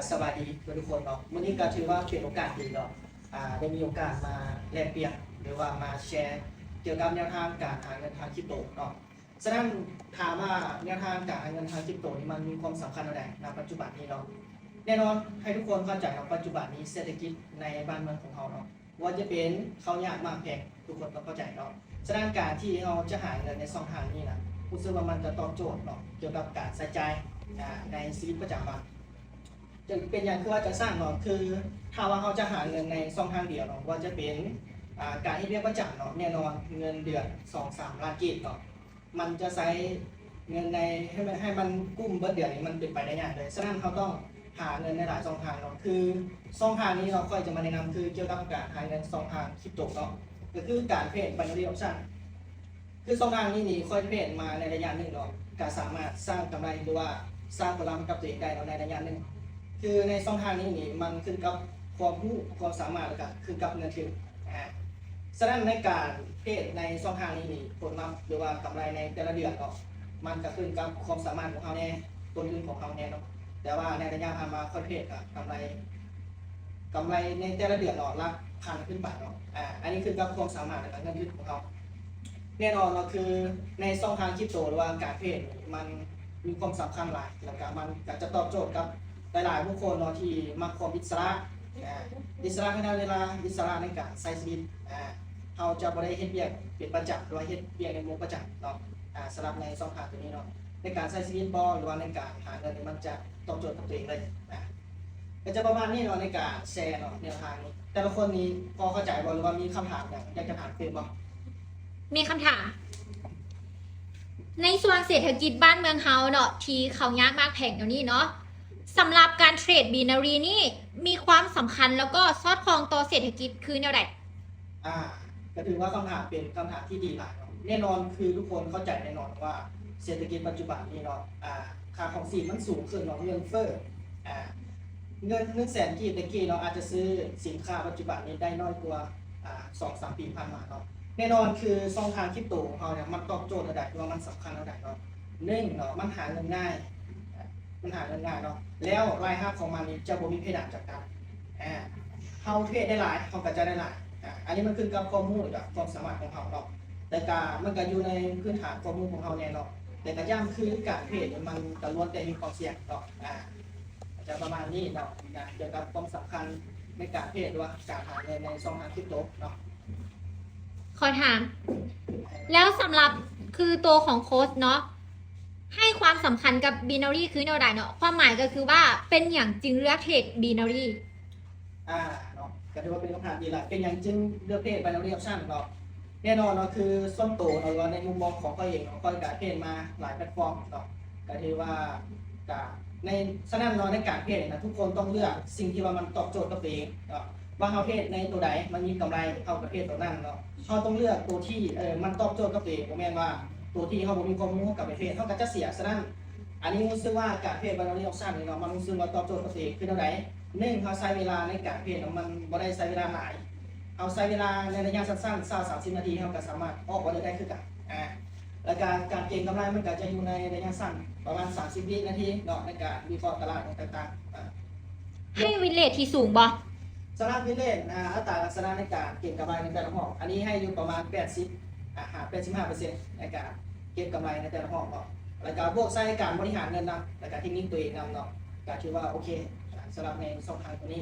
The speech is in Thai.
สวัสดีทุกคนเนาะวันนี้ก็ถือว่าเป็นโอกาสดีเนาะได้มีโอกาสมาแลกเปลี่ยนหรือว่ามาแชร์เกี่ยวกับแนวทางการหาเงินทางคริปโตเนาะฉะนั้นถามว่าแนวทางการหาเงินทางคริปโตนี่มันมีความสำคัญอะไรในปัจจุบันนี้เนาะแน่นอนให้ทุกคนเข้าใจว่าปัจจุบันนี้เศรษฐกิจในบ้านเมืองของเราเนาะว่าจะเป็นเขายากมากแพงทุกคนต้องเข้าใจเนาะฉะนั้นการที่เราจะหาเงินในช่องทางนี้นะรู้สึกว่ามันจะตอบโจทย์เนาะเกี่ยวกับการใช้จ่ายในชีวิตประจำวัน จะเป็นอย่างคือว่าจะสร้างเนาะคือถ้าว่าเขาจะหาเงินในช่องทางเดียวเนาะว่าจะเป็นการที่เรียกว่าจ่ายเนาะแน่นอนเงินเดือน2-3 ล้านกีบเนาะมันจะใช้เงินในให้มันกุ้มเบิดเดือนนี้มันเป็นไปได้ยากเลยฉะนั้นเขาต้องหาเงินในหลายช่องทางเนาะคือช่องทางนี้เราค่อยจะมาแนะนำคือเกี่ยวกับการหาเงินช่องทางคริปโตเนาะก็คือการเทรด binary option คือช่องทางนี้นี่ค่อยเทรดมาในระยะหนึ่งเนาะก็สามารถสร้างกำไรหรือว่าสร้างผลลัพธ์กับตัวเองได้ในระยะหนึ่ง คือในช่องทางนี้นี่มันขึ้นกับความรู้ความสามารถแล้วก็ขึ้นกับเงินทุนฉะนั้นในการเทรดในช่องทางนี้นี่ผลลัพธ์หรือว่ากำไรในแต่ละเดือนเนาะมันก็ขึ้นกับความสามารถของเขาแน่ต้นทุนของเขาแน่เนาะแต่ว่าในระยะผ่านมาคอนเทรดกำไรในแต่ละเดือนเนาะละพันขึ้นไปเนาะอันนี้ขึ้นกับความสามารถและก็เงินทุนของเขาแน่นอนเนาะคือในช่องทางคริปโตหรือว่าการเทรดมันมีความสำคัญหลายแล้วก็มันก็จะตอบโจทย์กับหลายๆผู้คนเนาะที่มักความอิสระอิสระในเวลาอิสระในการใช้ชีวิตเราจะบ่ได้เฮ็ดเวียกเป็นประจำหรือว่าเฮ็ดเวียกในวงประจำเนาะสำหรับในช่องทางตัวนี้เนาะในการใช้ชีวิตบ่หรือว่าในการหาเงินนี่มันจะตอบโจทย์กับตัวเองเลยก็จะประมาณนี้เนาะในการแชร์เนาะแนวทางนี้แต่ละคนนี้พอเข้าใจบ่หรือว่ามีคำถามอยากจะถามเพิ่มบ่มีคำถามในส่วนเศรษฐกิจบ้านเมืองเฮาเนาะที่เขายากมากแพงเดี๋ยวนี้เนาะสำหรับการเทรดบีนารีนี่มีความสำคัญแล้วก็สอดคล้องต่อเศรษฐกิจคือแนวใดก็ถือว่าคำถามเป็นคำถามที่ดีหลายเนาะแน่นอนคือทุกคนเข้าใจแน่นอนว่าเศรษฐกิจปัจจุบันนี้เนาะค่าของชีพมันสูงขึ้นเนาะเงินเฟ้อเงิน100,000กีบตะกี้เนาะอาจจะซื้อสินค้าปัจจุบันนี้ได้น้อยกว่า2-3 ปีผ่านมาเนาะแน่นอนคือช่องทางคริปโตของเขาเนี่ยมันตอบโจทย์ระดับว่ามันสำคัญระดับเนาะเนาะมันหาเงินง่ายเนาะแล้วรายรับของมันนี่จะบ่มีเพดานจำกัดเขาเทรดได้หลายเขากระจายได้หลายอันนี้มันขึ้นกับข้อมูลกับความสามารถของเขาเนาะแต่การมันก็อยู่ในพื้นฐานข้อมูลของเขาแน่เนาะแต่ก็ย่ำคือการเทรดมันก็ล้วนแต่มีความเสี่ยงเนาะจะประมาณนี้เนาะเกี่ยวกับความสำคัญในการเทรดด้วยการหาเงินในช่องทางคริปโตเนาะขอถาม แล้วสำหรับคือตัวของโค้ชเนาะให้ความสำคัญกับบีนารีคือแนวใดเนาะความหมายก็คือว่าเป็นอย่างจริงเลือกเทรดบีนารีเนาะก็ถือว่าเป็นคำถามดีละเป็นอย่างจึงเลือกเพศ binary option เนาะแน่นอนเนาะคือส้นโตเนาะในมุมมองของเขาเองเนาะก็การเพศมาหลายแพลตฟอร์มเนาะก็ถือว่าในฉะนั้นเนาะในการเพศนะทุกคนต้องเลือกสิ่งที่ว่ามันตอบโจทย์กับตัวเองเนาะว่าเขาเพศในตัวใดมันมีกำไรเท่ากับเพศตัวนั้นเนาะเขาต้องเลือกตัวที่มันตอบโจทย์กับตัวเองผมแม่นว่าตัวที่เขาบ่มีความรู้กับเพศเขาก็จะเสียฉะนั้นอันนี้รู้สึกว่าการเพศ binary option เนาะมันรู้สึกว่าตอบโจทย์กับตัวเองคือเท่าไหร่เขาใช้เวลาในการเพจมันบ่ได้ใช้เวลาหลายเอาใช้เวลาในระยะสั้นๆ20-30 นาทีเขาก็สามารถออกออเดอร์ได้คือกันแล้วการเก็งกำไรมันก็จะอยู่ในระยะสั้นประมาณ30 วินาทีเนาะในการวิเคราะห์ตลาดต่างๆให้วินเลทที่สูงบ่สำหรับวินเลทอัตราลักษณะในการเก็งกำไรในแต่ละห้องอันนี้ให้อยู่ประมาณ85% ในการเก็งกำไรในแต่ละห้องเนาะแล้วก็พวกใช้การบริหารเงินนะแล้วก็เทคนิคตัวเองนำเนาะก็ถือว่าโอเคสำหรับในช่องทางตัวนี้